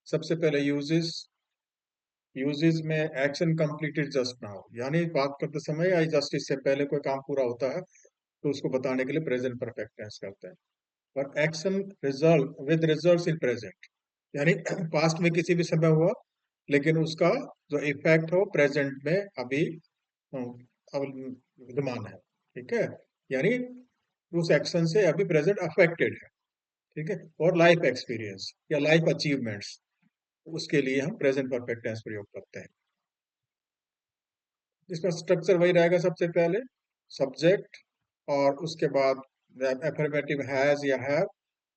सबसे पहले यूजेस में एक्शन कंप्लीटेड जस्ट नाउ, यानी बात करते समय या जस्ट इससे पहले कोई काम पूरा होता है तो उसको बताने के लिए प्रेजेंट परफेक्ट टेंस करते हैं। और action result with results in present, यानी पास्ट में किसी भी समय हुआ लेकिन उसका जो इफेक्ट हो प्रेजेंट में अभी अब विद्यमान है। ठीक है, यानी उस एक्शन से अभी प्रेजेंट अफेक्टेड है। ठीक है, और लाइफ एक्सपीरियंस या लाइफ अचीवमेंट्स, उसके लिए हम प्रेजेंट परफेक्ट टेंस प्रयोग करते हैं। इसका स्ट्रक्चर वही रहेगा, सबसे पहले सब्जेक्ट और उसके बाद एफर्मेटिव हैज या हैव।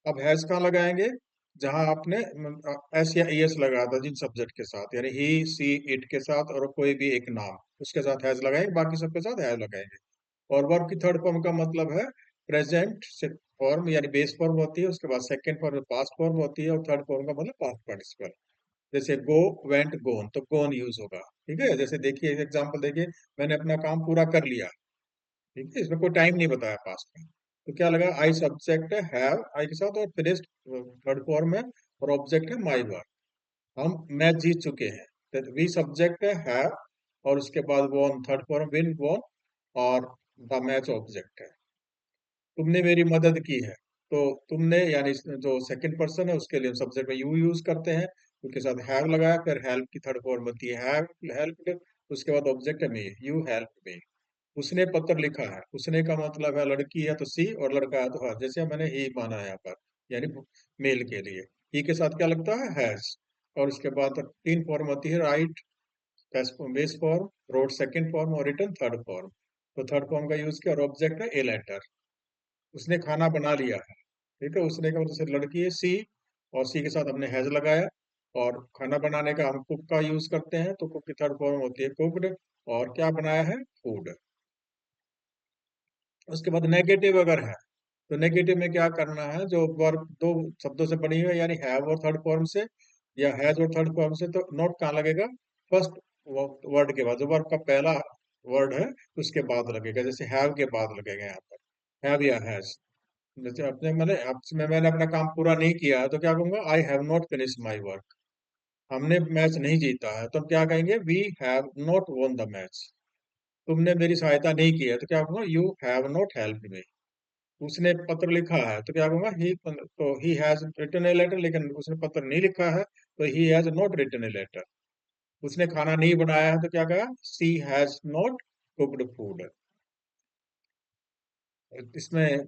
अब हैज कहाँ लगाएंगे? जहां आपने एस या एस लगाया था जिन सब्जेक्ट के साथ, यानी ही सी इट के साथ और कोई भी एक नाम, उसके साथ हैज लगाएंगे, बाकी सबके साथ हैव लगाएंगे। और वर्ब की थर्ड फॉर्म का मतलब है प्रेजेंट फॉर्म, यानी बेस फॉर्म होती है, उसके बाद सेकंड फॉर्म में पास्ट फॉर्म होती है, और थर्ड फॉर्म का मतलब पास्ट पार्टिसिपल। जैसे गो, वेंट, गोन, तो गोन यूज होगा। ठीक है, जैसे देखिए एग्जांपल देखिए, मैंने अपना काम पूरा कर लिया। ठीक है, इसमें कोई टाइम नहीं बताया पास्ट में, तो क्या लगा? आई सब्जेक्ट है हैव आई के साथ, और फिनिश्ड थर्ड फॉर्म है, और ऑब्जेक्ट है माई वर्क। हम मैच जीत चुके हैं, तो वी सब्जेक्ट है हैव, और उसके बाद won third form, win, won, और द मैच ऑब्जेक्ट है। तुमने मेरी मदद की है, तो तुमने यानी जो सेकंड पर्सन है उसके लिए सब्जेक्ट में यू यूज करते हैं, उसके साथ हैव लगाया, फिर हेल्प की थर्ड फॉर्म होती है हैव हेल्प, उसके बाद ऑब्जेक्ट है मी, यू हेल्प मी। उसने पत्र लिखा है, उसने का मतलब है लड़की है तो सी, और लड़का है तो हर, जैसे मैंने ही माना है यहाँ पर, यानी मेल के लिए ही के साथ क्या लगता है? हैज। और उसके बाद तीन फॉर्म होती है, right base form, road second form, और रिटर्न थर्ड फॉर्म। तो थर्ड फॉर्म का यूज किया, और ऑब्जेक्ट है ए लेटर। उसने खाना बना लिया है। ठीक है, उसने का मतलब से लड़की है सी, और सी के साथ हमने हैज लगाया। और खाना बनाने का हम कुक का यूज करते हैं, तो कुक की थर्ड फॉर्म होती है कुक्ड, और क्या बनाया है? फूड। उसके बाद नेगेटिव अगर है, तो नेगेटिव में क्या करना है? जो वर्ब दो शब्दों से बनी हुई है, यानी हैव और थर्ड फॉर्म से, या हैज और थर्ड फॉर्म से, तो नोट कहाँ लगेगा? फर्स्ट वर्ड के बाद, जो वर्ब का पहला वर्ड है उसके बाद लगेगा, जैसे हैव के बाद लगेगा यहाँ पर, हैव या हैज। जैसे अपने मैंने अपना काम पूरा नहीं किया है तो क्या कहूंगा? I have not finish my work. हमने मैच नहीं जीता है तो हम क्या कहेंगे? We have not won the match. तुमने मेरी सहायता नहीं की है तो क्या कहूंगा? You have not help me. उसने पत्र लिखा है तो क्या कहूंगा? ही, तो he has written a letter, लेकिन उसने पत्र नहीं लिखा है तो he has not written a letter. उसने खाना नहीं बनाया है तो क्या कहा? सी हैज नॉट कुक्ड फूड। इसमें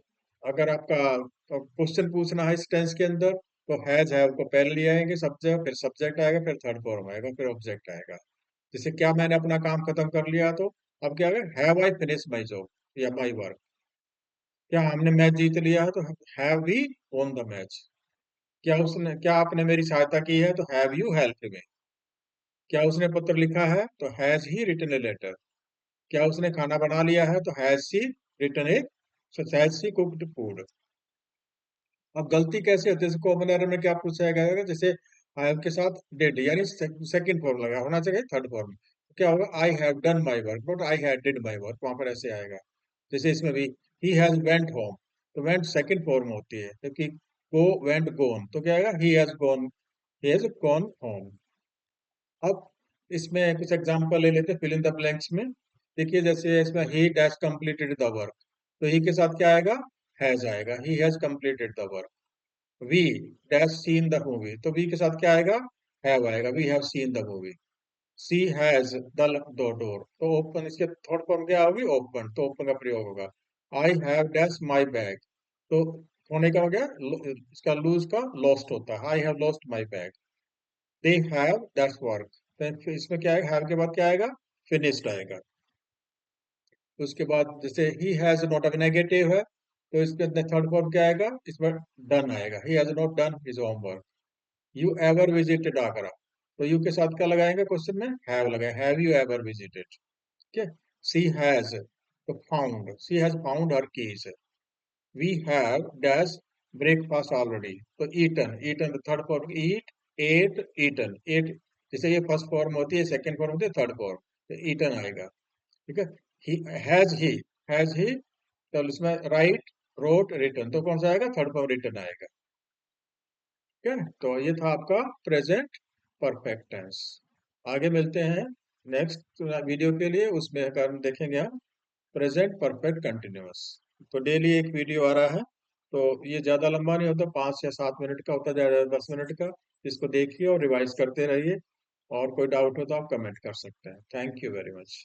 अगर आपका क्वेश्चन पूछना है इस टेंस के अंदर, तो हैव को पहले ले आएंगे सब्जेक्ट, फिर सब्जेक्ट आएगा, फिर थर्ड फॉर्म आएगा, फिर ऑब्जेक्ट आएगा। जैसे क्या मैंने अपना काम खत्म कर लिया, तो अब क्या है? Have I finish my job या माई वर्क। क्या हमने मैच जीत लिया है, तो have we won the match. क्या आपने मेरी सहायता की है, तो हैव यू हेल्प मी। क्या उसने पत्र लिखा है, तो has he written a letter. क्या उसने खाना बना लिया है, तो has she written a has she cooked food. अब गलती कैसे होती है? जैसे कॉमन एरर में क्या पूछा गया? जैसे हैव के साथ डिड, यानी सेकंड फॉर्म लगा होना चाहिए थर्ड फॉर्म। क्या होगा? I have done my work, not I had did my work, वहां पर ऐसे आएगा। जैसे इसमें भी ही हैज वेंट होम, तो वेंट सेकंड फॉर्म होती है, क्योंकि गो, वेंट, गोन, तो क्या आएगा? He has gone home. अब इसमें कुछ एग्जांपल ले लेते हैं फिल इन द ब्लैंक्स में। देखिए जैसे इसमें he dash completed the work, तो ही के साथ क्या आएगा? हैज आएगा, he has completed the work. We dash seen the movie, तो वी के साथ क्या आएगा? हैव आएगा, we have seen the movie. She has the door, तो ओपन, इसके थर्ड फॉर्म क्या होगी? ओपन, तो ओपन का प्रयोग होगा। I have dash my bag, तो होने का हो गया इसका लूज का लॉस्ट होता है, I have lost my bag. They have that's work, तो फिर इसमें क्या आएगा? हैव के बाद क्या आएगा? फिनिश्ड आएगा। तो उसके बाद जैसे ही हैज नॉट, अभी नेगेटिव है, तो इसके अंदर थर्ड फॉर्म क्या आएगा? इसमें डन आएगा, he has not done his homework. You ever visited Agra, तो यू के साथ क्या लगाएंगे? क्वेश्चन में हैव लगाए, हैव यू एवर विजिटेड। ठीक है, सी हैज, तो found, she has found her keys. We have dash breakfast already, तो eaten, eaten third form, eat, ate, eaten, ate. जैसे ये फर्स्ट फॉर्म होती है, सेकंड फॉर्म होती है, थर्ड फॉर्म, तो ईटन आएगा। ठीक है, हैज ही, तो इसमें राइट, रोट, रिटन, तो कौन सा आएगा? थर्ड फॉर्म रिटन आएगा। ठीक है, तो ये था आपका प्रेजेंट परफेक्ट टेंस। आगे मिलते हैं नेक्स्ट वीडियो के लिए, उसमें कर देखेंगे हम प्रेजेंट परफेक्ट कंटिन्यूअस। तो डेली एक वीडियो आ रहा है, तो ये ज़्यादा लंबा नहीं होता, 5 या 7 मिनट का होता है, ज़्यादा 10 मिनट का। इसको देखिए और रिवाइज करते रहिए, और कोई डाउट हो तो आप कमेंट कर सकते हैं। Thank you very much.